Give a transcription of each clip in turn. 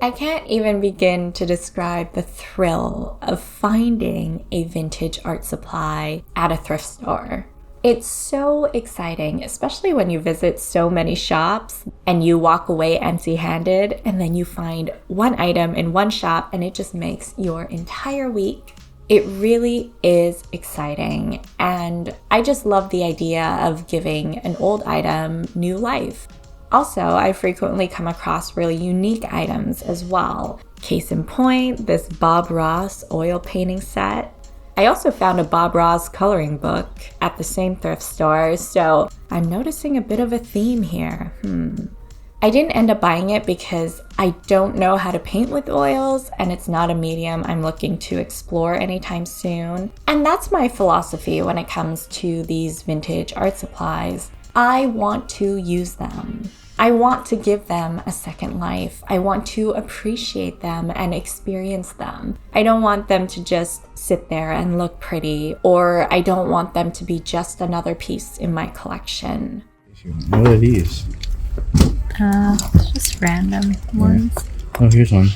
I can't even begin to describe the thrill of finding a vintage art supply at a thrift store. It's so exciting, especially when you visit so many shops and you walk away empty-handed and then you find one item in one shop and it just makes your entire week. It really is exciting, and I just love the idea of giving an old item new life. Also, I frequently come across really unique items as well. Case in point, this Bob Ross oil painting set. I also found a Bob Ross coloring book at the same thrift store, so I'm noticing a bit of a theme here. I didn't end up buying it because I don't know how to paint with oils, and it's not a medium I'm looking to explore anytime soon. And that's my philosophy when it comes to these vintage art supplies. I want to use them. I want to give them a second life. I want to appreciate them and experience them. I don't want them to just sit there and look pretty, or I don't want them to be just another piece in my collection. What are these? Just random ones. Oh, here's one.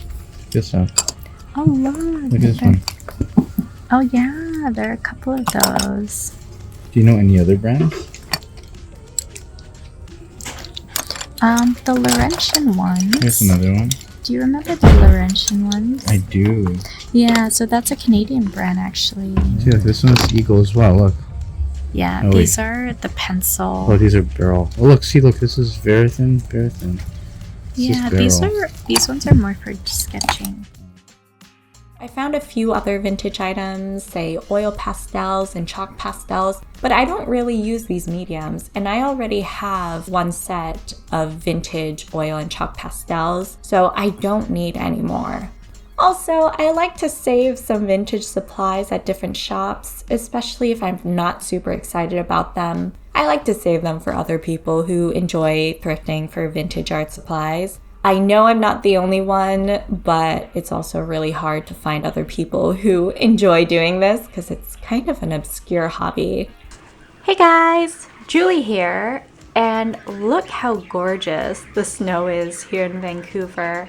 Good stuff. Oh, look at this one. Oh, yeah, there are a couple of those. Do you know any other brands? The Laurentien ones. Here's another one. Do you remember the Laurentien ones? I do. Yeah, so that's a Canadian brand, actually. Yeah, this one's Eagle as well. Look. Yeah, Oh, these are the pencil. Oh, these are Berol. Oh, look, see, look, this is Verathins. Yeah, these ones are more for sketching. I found a few other vintage items, say oil pastels and chalk pastels, but I don't really use these mediums, and I already have one set of vintage oil and chalk pastels, so I don't need any more. Also, I like to save some vintage supplies at different shops, especially if I'm not super excited about them. I like to save them for other people who enjoy thrifting for vintage art supplies. I know I'm not the only one, but it's also really hard to find other people who enjoy doing this because it's kind of an obscure hobby. Hey guys, Juli here, and look how gorgeous the snow is here in Vancouver.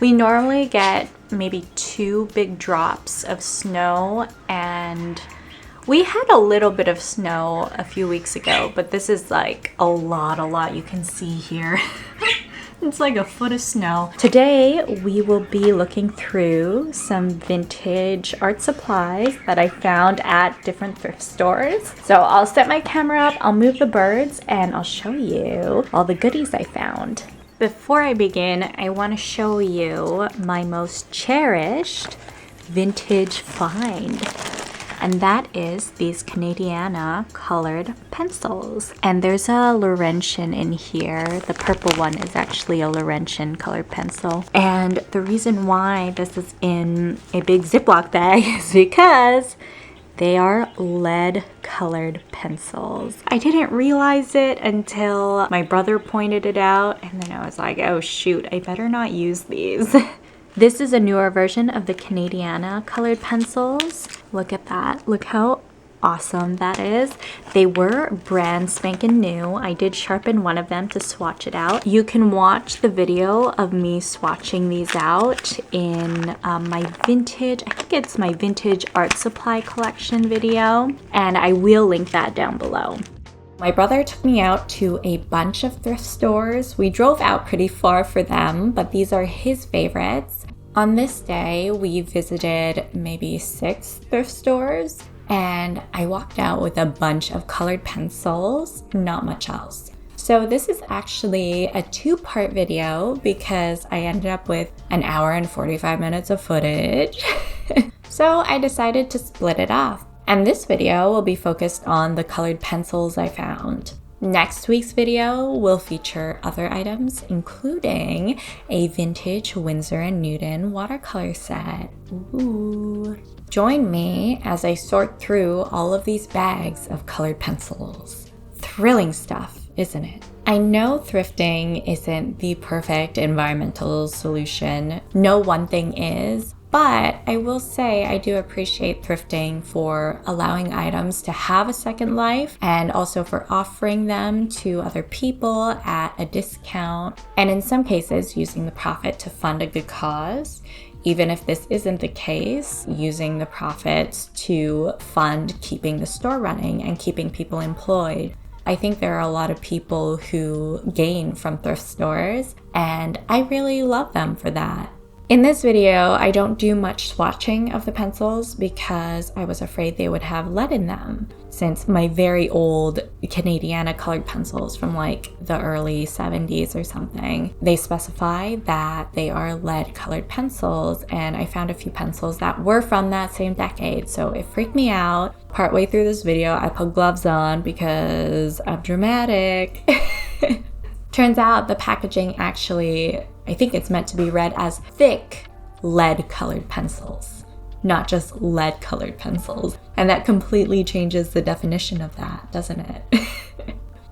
We normally get maybe 2 big drops of snow, and we had a little bit of snow a few weeks ago, but this is like a lot you can see here. It's like a foot of snow. Today, we will be looking through some vintage art supplies that I found at different thrift stores. So I'll set my camera up, I'll move the birds, and I'll show you all the goodies I found. Before I begin, I want to show you my most cherished vintage find. And that is these Canadiana colored pencils. And there's a Laurentien in here. The purple one is actually a Laurentien colored pencil. And the reason why this is in a big Ziploc bag is because they are lead colored pencils. I didn't realize it until my brother pointed it out, and then I was like, oh shoot, I better not use these. This is a newer version of the Canadiana colored pencils. Look at that. Look how awesome that is. They were brand spanking new. I did sharpen one of them to swatch it out. You can watch the video of me swatching these out in my vintage, I think it's my vintage art supply collection video, and I will link that down below. My brother took me out to a bunch of thrift stores. We drove out pretty far for them, but these are his favorites. On this day, we visited maybe 6 thrift stores, and I walked out with a bunch of colored pencils, not much else. So this is actually a 2-part video because I ended up with an hour and 45 minutes of footage. So I decided to split it off. And this video will be focused on the colored pencils I found. Next week's video will feature other items, including a vintage Winsor & Newton watercolor set. Ooh. Join me as I sort through all of these bags of colored pencils. Thrilling stuff, isn't it? I know thrifting isn't the perfect environmental solution. No one thing is. But I will say I do appreciate thrifting for allowing items to have a second life and also for offering them to other people at a discount, and in some cases using the profit to fund a good cause. Even if this isn't the case, using the profits to fund keeping the store running and keeping people employed. I think there are a lot of people who gain from thrift stores, and I really love them for that. In this video, I don't do much swatching of the pencils because I was afraid they would have lead in them, since my very old Canadiana colored pencils from like the early 70s or something, they specify that they are lead colored pencils, and I found a few pencils that were from that same decade, so it freaked me out. Partway through this video, I put gloves on because I'm dramatic. Turns out the packaging actually, I think it's meant to be read as thick lead colored pencils, not just lead colored pencils. And that completely changes the definition of that, doesn't it?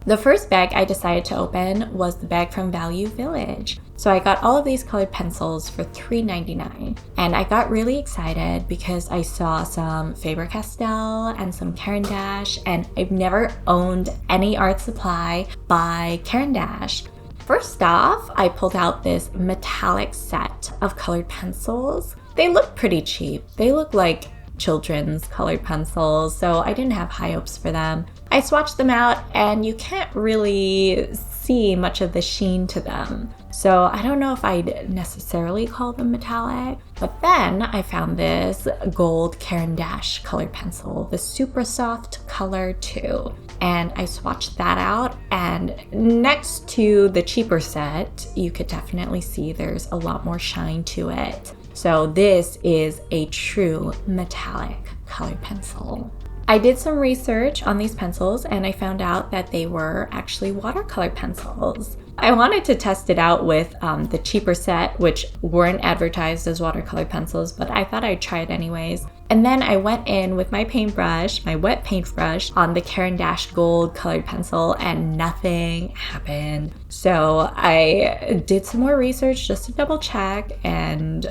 The first bag I decided to open was the bag from Value Village. So I got all of these colored pencils for $3.99. And I got really excited because I saw some Faber Castell and some Caran, and I've never owned any art supply by Caran. First off, I pulled out this metallic set of colored pencils. They look pretty cheap. They look like children's colored pencils, so I didn't have high hopes for them. I swatched them out and you can't really see much of the sheen to them. So I don't know if I'd necessarily call them metallic, but then I found this gold Caran colored pencil, the Super Soft Color 2. And I swatched that out, and next to the cheaper set, you could definitely see there's a lot more shine to it. So this is a true metallic colored pencil. I did some research on these pencils and I found out that they were actually watercolor pencils. I wanted to test it out with the cheaper set, which weren't advertised as watercolor pencils, but I thought I'd try it anyways. And then I went in with my paintbrush, my wet paintbrush, on the Caran gold colored pencil, and nothing happened. So I did some more research just to double check, and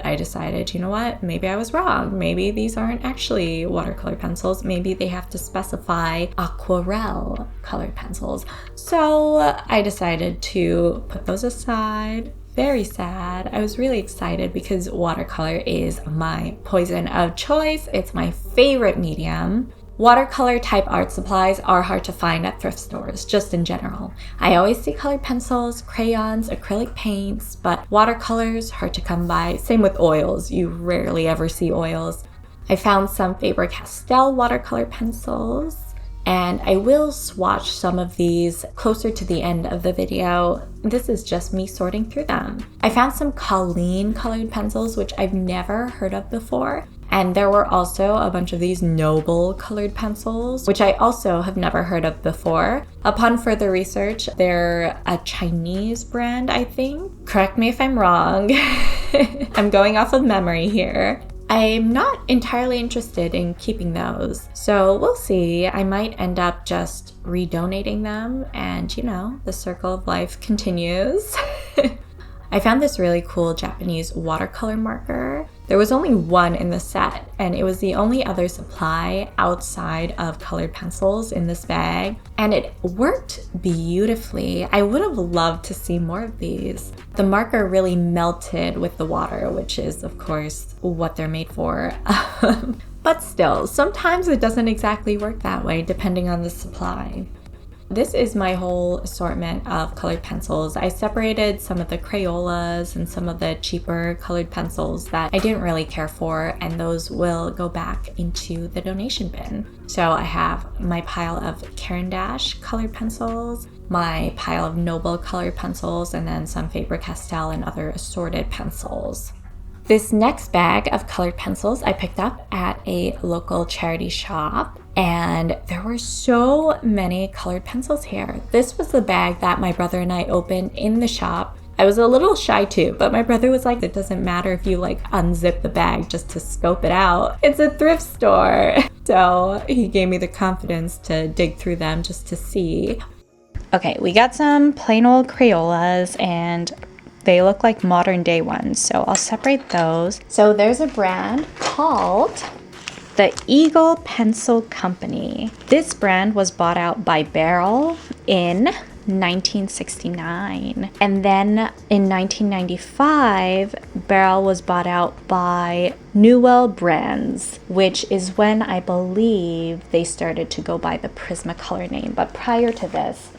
I decided, you know what, maybe I was wrong. Maybe these aren't actually watercolor pencils. Maybe they have to specify aquarelle colored pencils. So I decided to put those aside. Very sad. I was really excited because watercolor is my poison of choice. It's my favorite medium. Watercolor type art supplies are hard to find at thrift stores, just in general. I always see colored pencils, crayons, acrylic paints, but watercolors, hard to come by. Same with oils. You rarely ever see oils. I found some Faber Castell watercolor pencils, and I will swatch some of these closer to the end of the video. This is just me sorting through them. I found some Colleen colored pencils, which I've never heard of before. And there were also a bunch of these Noble colored pencils, which I also have never heard of before. Upon further research, they're a Chinese brand, I think. Correct me if I'm wrong. I'm going off of memory here. I'm not entirely interested in keeping those, so we'll see. I might end up just redonating them, and you know, the circle of life continues. I found this really cool Japanese watercolor marker. There was only one in the set, and it was the only other supply outside of colored pencils in this bag, and it worked beautifully. I would have loved to see more of these. The marker really melted with the water, which is, of course, what they're made for. But still, sometimes it doesn't exactly work that way, depending on the supply. This is my whole assortment of colored pencils. I separated some of the Crayolas and some of the cheaper colored pencils that I didn't really care for, and those will go back into the donation bin. So I have my pile of Caran colored pencils, my pile of Noble colored pencils, and then some Faber Castell and other assorted pencils. This next bag of colored pencils I picked up at a local charity shop, and there were so many colored pencils here. This was the bag that my brother and I opened in the shop. I was a little shy too, but my brother was like, it doesn't matter if you like unzip the bag just to scope it out. It's a thrift store. So he gave me the confidence to dig through them just to see. Okay, we got some plain old Crayolas, and They look like modern day ones, so I'll separate those. So there's a brand called the Eagle Pencil Company. This brand was bought out by Berol in 1969. And then in 1995, Berol was bought out by Newell Brands, which is when I believe they started to go by the Prismacolor name. But prior to this,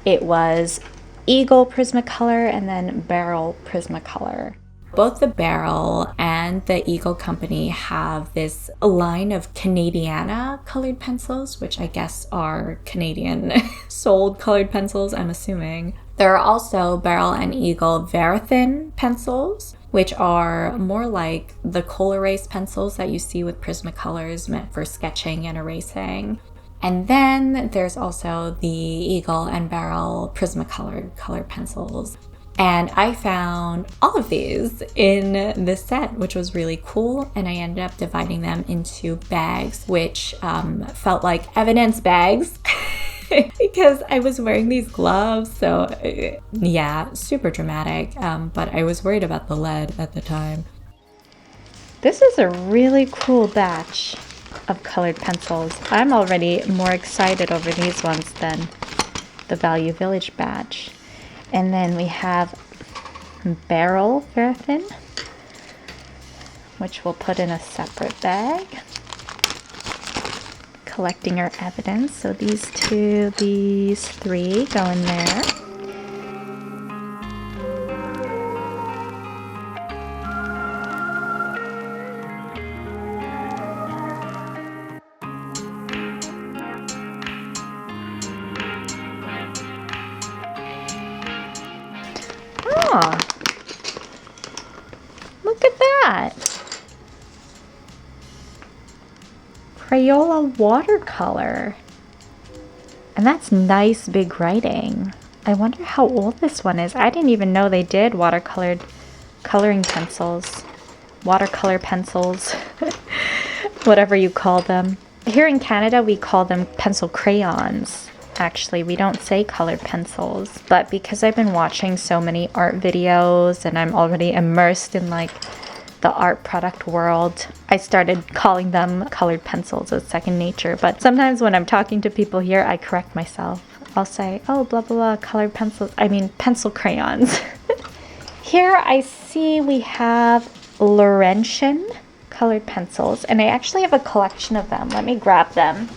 it was Eagle Prismacolor and then Berol Prismacolor. Both the Berol and the Eagle Company have this line of Canadiana colored pencils, which I guess are Canadian sold colored pencils, I'm assuming. There are also Berol and Eagle Verathins pencils, which are more like the coal erase pencils that you see with Prismacolors, meant for sketching and erasing. And then there's also the Eagle and Berol Prismacolor colored pencils. And I found all of these in this set, which was really cool. And I ended up dividing them into bags, which felt like evidence bags because I was wearing these gloves. So yeah, super dramatic. But I was worried about the lead at the time. This is a really cool batch of colored pencils. I'm already more excited over these ones than the Value Village batch. And then we have Berol Verathins, which we'll put in a separate bag. Collecting our evidence. So these two, these three go in there. Oh, look at that. Crayola watercolor. And that's nice big writing. I wonder how old this one is. I didn't even know they did watercolored coloring pencils. Watercolor pencils. Whatever you call them. Here in Canada, we call them pencil crayons. Actually, we don't say colored pencils, but because I've been watching so many art videos and I'm already immersed in like the art product world, I started calling them colored pencils as second nature. But sometimes when I'm talking to people here, I correct myself. I'll say, oh, blah, blah, blah, colored pencils. I mean, pencil crayons. Here I see we have Laurentien colored pencils, and I actually have a collection of them. Let me grab them.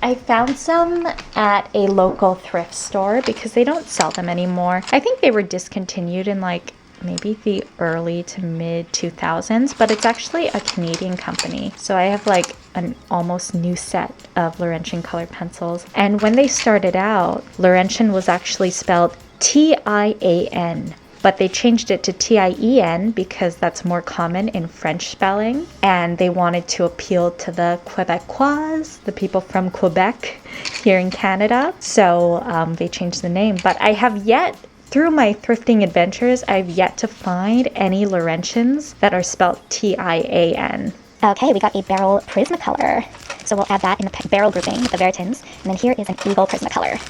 I found some at a local thrift store because they don't sell them anymore. I think they were discontinued in like maybe the early to mid 2000s, but it's actually a Canadian company. So I have like an almost new set of Laurentien colored pencils. And when they started out, Laurentien was actually spelled T-I-A-N. But they changed it to T-I-E-N because that's more common in French spelling. And they wanted to appeal to the Quebecois, the people from Quebec here in Canada. So they changed the name. But I have yet, through my thrifting adventures, I've yet to find any Laurentiens that are spelled T-I-A-N. Okay, we got a Berol Prismacolor. So we'll add that in the Berol grouping with the Verathins. And then here is an Eagle Prismacolor.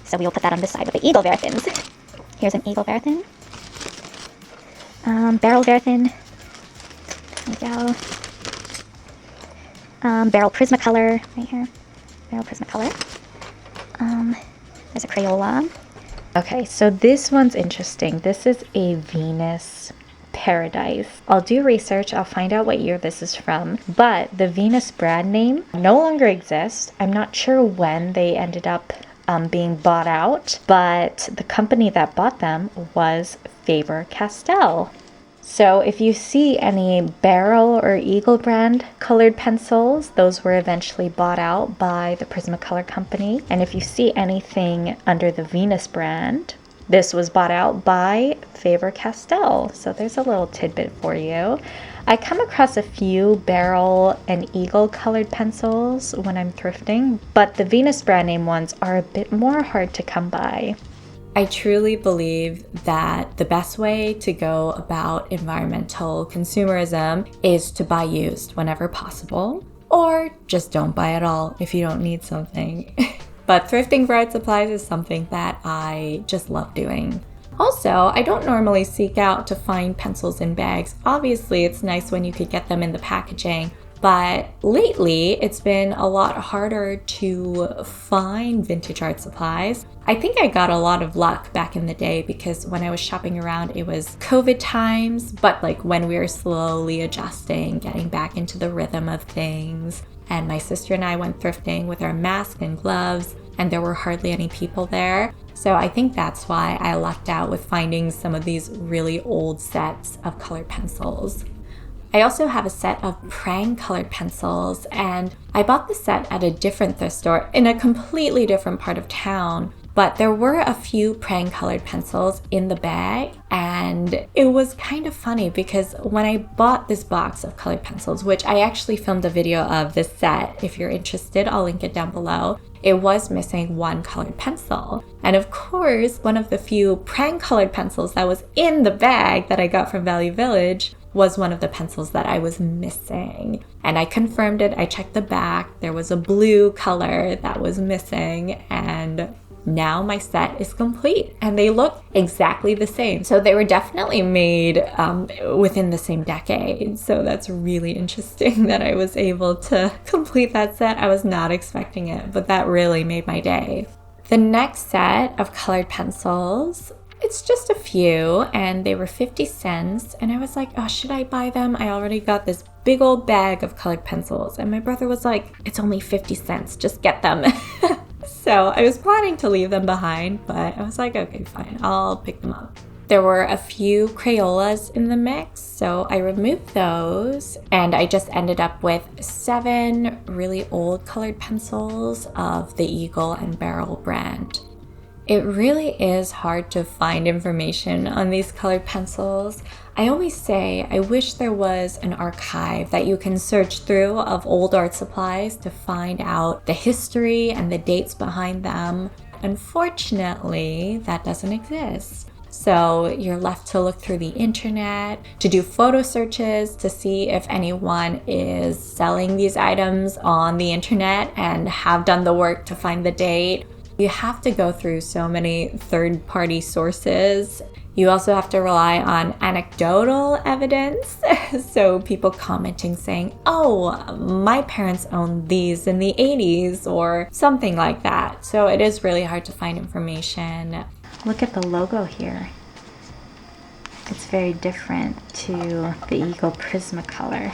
So we will put that on this side with the Eagle Verathins. Here's an Eagle Verathin. Berol Verathin. There we go. Berol Prismacolor right here. Berol Prismacolor. There's a Crayola. Okay, so this one's interesting. This is a Venus Paradise. I'll do research. I'll find out what year this is from. But the Venus brand name no longer exists. I'm not sure when they ended up being bought out, but the company that bought them was Faber Castell. So if you see any Berol or Eagle brand colored pencils, those were eventually bought out by the Prismacolor company. And if you see anything under the Venus brand, this was bought out by Faber Castell. So there's a little tidbit for you. I come across a few Berol and Eagle colored pencils when I'm thrifting, but the Venus brand name ones are a bit more hard to come by. I truly believe that the best way to go about environmental consumerism is to buy used whenever possible, or just don't buy at all if you don't need something. But thrifting for art supplies is something that I just love doing. Also, I don't normally seek out to find pencils in bags. Obviously, it's nice when you could get them in the packaging, but lately it's been a lot harder to find vintage art supplies. I think I got a lot of luck back in the day because when I was shopping around, it was COVID times, but like when we were slowly adjusting, getting back into the rhythm of things. And my sister and I went thrifting with our mask and gloves, and there were hardly any people there. So I think that's why I lucked out with finding some of these really old sets of colored pencils. I also have a set of prang colored pencils, and I bought the set at a different thrift store in a completely different part of town. But there were a few prang colored pencils in the bag, and it was kind of funny because when I bought this box of colored pencils, which I actually filmed a video of this set, if you're interested, I'll link it down below, it was missing one colored pencil. And of course, one of the few prang colored pencils that was in the bag that I got from Value Village was one of the pencils that I was missing. And I confirmed it, I checked the back, there was a blue color that was missing, and now my set is complete and they look exactly the same. So they were definitely made within the same decade. So that's really interesting that I was able to complete that set. I was not expecting it, but that really made my day. The next set of colored pencils, it's just a few and they were 50 cents. And I was like, oh, should I buy them? I already got this big old bag of colored pencils. And my brother was like, it's only 50 cents, just get them. So I was planning to leave them behind, but I was like, okay, fine, I'll pick them up. There were a few Crayolas in the mix, so I removed those, and I just ended up with 7 really old colored pencils of the Eagle and Berol brand. It really is hard to find information on these colored pencils. I always say I wish there was an archive that you can search through of old art supplies to find out the history and the dates behind them. Unfortunately, that doesn't exist. So you're left to look through the internet, to do photo searches to see if anyone is selling these items on the internet and have done the work to find the date. You have to go through so many third-party sources. You also have to rely on anecdotal evidence. So people commenting saying, oh, my parents owned these in the 80s or something like that. So it is really hard to find information. Look at the logo here. It's very different to the Eagle Prismacolor.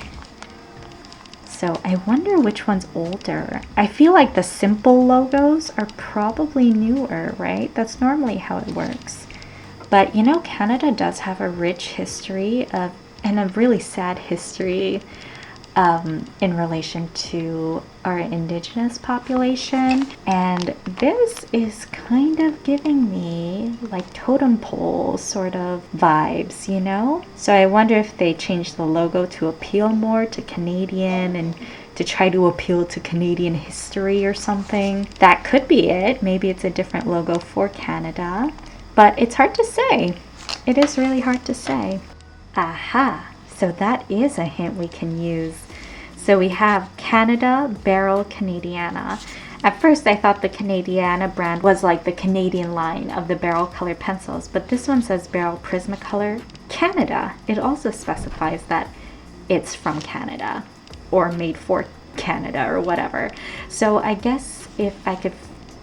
So I wonder which one's older. I feel like the simple logos are probably newer, right? That's normally how it works. But you know, Canada does have a rich history and a really sad history in relation to our indigenous population. And this is kind of giving me like totem pole sort of vibes, you know? So I wonder if they changed the logo to appeal more to Canadian and to try to appeal to Canadian history or something. That could be it. Maybe it's a different logo for Canada. But it's hard to say. It is really hard to say. Aha! So that is a hint we can use. So we have Canada Berol Canadiana. At first I thought the Canadiana brand was like the Canadian line of the Berol colored pencils, but this one says Berol Prismacolor Canada. It also specifies that it's from Canada or made for Canada or whatever. So I guess if I could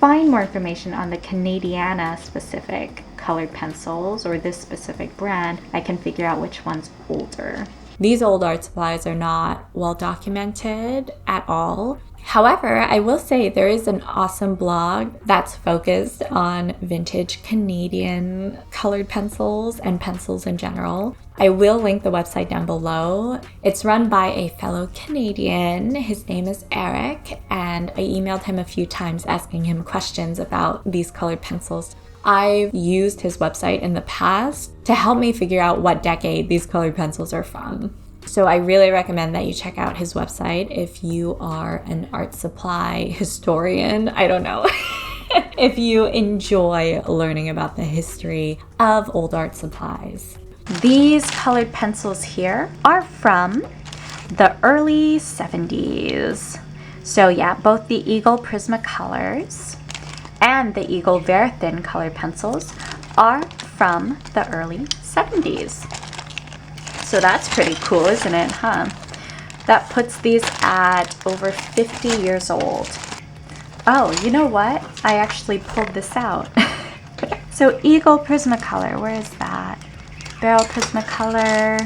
find more information on the Canadiana specific colored pencils or this specific brand, I can figure out which one's older. These old art supplies are not well documented at all. However, I will say there is an awesome blog that's focused on vintage Canadian colored pencils and pencils in general. I will link the website down below. It's run by a fellow Canadian. His name is Eric, and I emailed him a few times asking him questions about these colored pencils. I've used his website in the past to help me figure out what decade these colored pencils are from. So I really recommend that you check out his website if you are an art supply historian. I don't know. If you enjoy learning about the history of old art supplies. These colored pencils here are from the early 70s. So yeah, both the Eagle Prismacolors and the Eagle Verathins colored pencils are from the early 70s. So that's pretty cool, isn't it, huh? That puts these at over 50 years old. Oh, you know what? I actually pulled this out. So Eagle Prismacolor, where is that? Berol Prismacolor,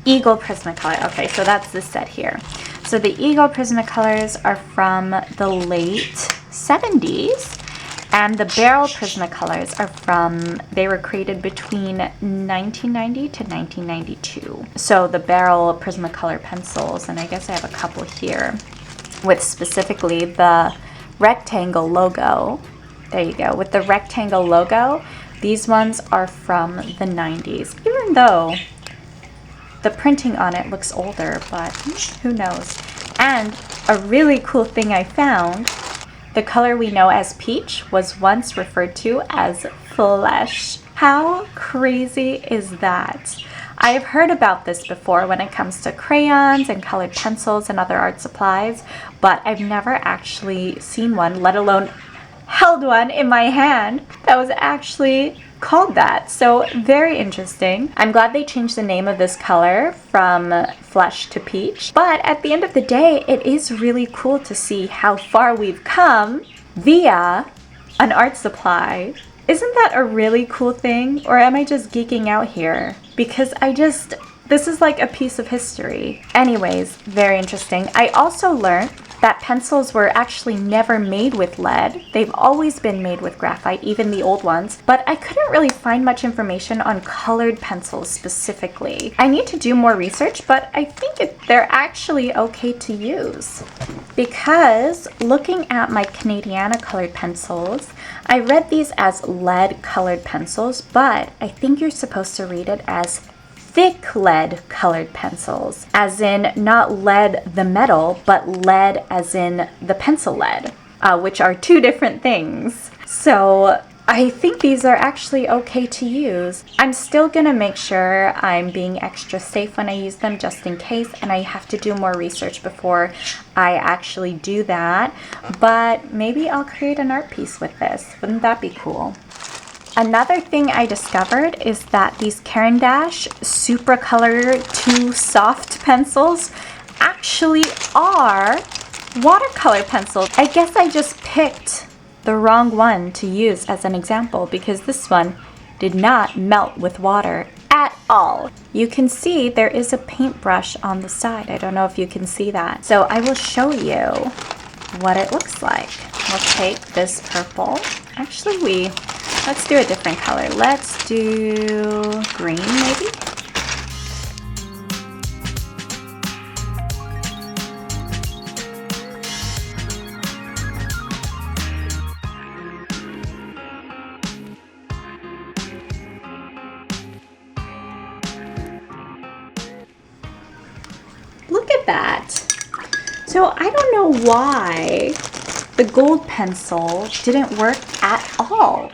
Eagle Prismacolor. Okay, so that's this set here. So the Eagle Prismacolors are from the late 70s, and the Berol Prismacolors are from, they were created between 1990 to 1992. So the Berol Prismacolor pencils, and I guess I have a couple here, with specifically the rectangle logo. There you go, with the rectangle logo. These ones are from the 90s, even though the printing on it looks older, but who knows. And a really cool thing I found, the color we know as peach was once referred to as flesh. How crazy is that? I have heard about this before when it comes to crayons and colored pencils and other art supplies, but I've never actually seen one, let alone held one in my hand that was actually called that. So very interesting. I'm glad they changed the name of this color from flesh to peach, but at the end of the day, it is really cool to see how far we've come via an art supply. Isn't that a really cool thing? Or am I just geeking out here? Because this is like a piece of history. Anyways, very interesting. I also learned that pencils were actually never made with lead. They've always been made with graphite, even the old ones. But I couldn't really find much information on colored pencils specifically. I need to do more research, but I think they're actually okay to use. Because looking at my Canadiana colored pencils, I read these as lead colored pencils, but I think you're supposed to read it as thick lead colored pencils, as in not lead the metal, but lead as in the pencil lead, which are two different things. So I think these are actually okay to use. I'm still gonna make sure I'm being extra safe when I use them just in case, and I have to do more research before I actually do that, but maybe I'll create an art piece with this. Wouldn't that be cool? Another thing I discovered is that these Caran d'Ache Supracolor 2 soft pencils actually are watercolor pencils. I guess I just picked the wrong one to use as an example because this one did not melt with water at all. You can see there is a paintbrush on the side. I don't know if you can see that. So I will show you what it looks like. We'll take this purple. Actually, let's do a different color. Let's do green, maybe? Look at that. So I don't know why the gold pencil didn't work at all.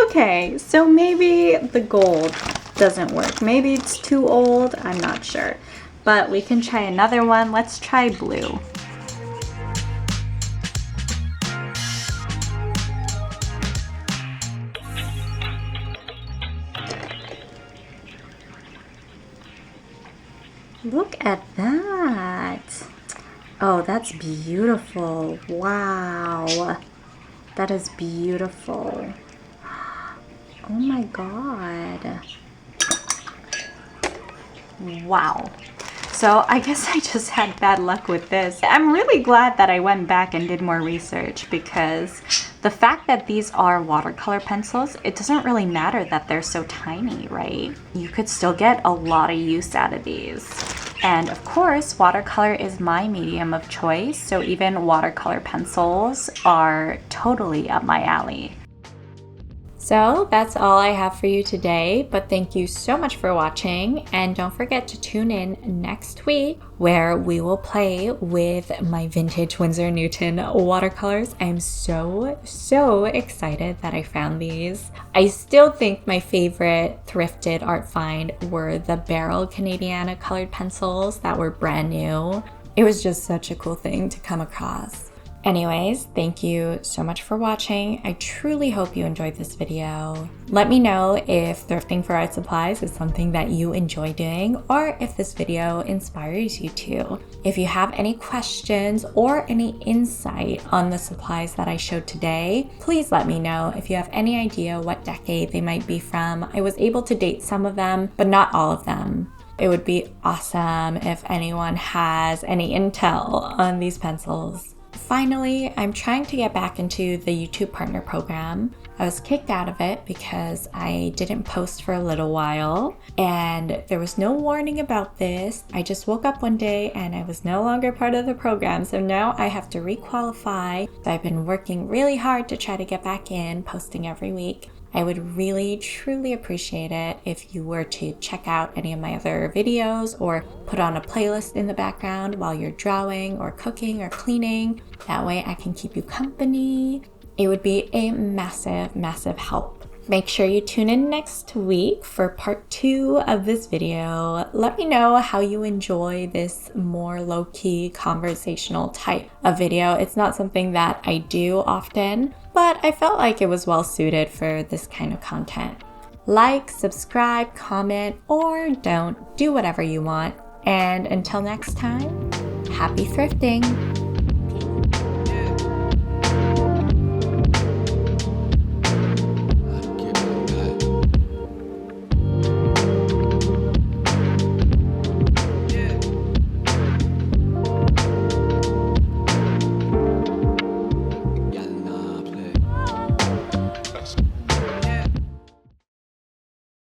Okay, so maybe the gold doesn't work. Maybe it's too old, I'm not sure. But we can try another one. Let's try blue. Look at that. Oh, that's beautiful. Wow. That is beautiful. Oh my god. Wow. So I guess I just had bad luck with this. I'm really glad that I went back and did more research because The fact that these are watercolor pencils, it doesn't really matter that they're so tiny, right? You could still get a lot of use out of these. And of course, watercolor is my medium of choice, so even watercolor pencils are totally up my alley. So that's all I have for you today, but thank you so much for watching, and don't forget to tune in next week where we will play with my vintage Winsor & Newton watercolors. I'm so excited that I found these. I still think my favorite thrifted art find were the Berol Canadiana colored pencils that were brand new. It was just such a cool thing to come across. Anyways, thank you so much for watching. I truly hope you enjoyed this video. Let me know if thrifting for art supplies is something that you enjoy doing, or if this video inspires you to. If you have any questions or any insight on the supplies that I showed today, please let me know. If you have any idea what decade they might be from, I was able to date some of them, but not all of them. It would be awesome if anyone has any intel on these pencils. Finally, I'm trying to get back into the YouTube Partner Program. I was kicked out of it because I didn't post for a little while, and there was no warning about this. I just woke up one day and I was no longer part of the program, so now I have to requalify. So I've been working really hard to try to get back in, posting every week. I would really, truly appreciate it if you were to check out any of my other videos or put on a playlist in the background while you're drawing or cooking or cleaning. That way I can keep you company. It would be a massive help. Make sure you tune in next week for part 2 of this video. Let me know how you enjoy this more low-key conversational type of video. It's not something that I do often, but I felt like it was well suited for this kind of content. Like, subscribe, comment, or don't. Do whatever you want. And until next time, happy thrifting!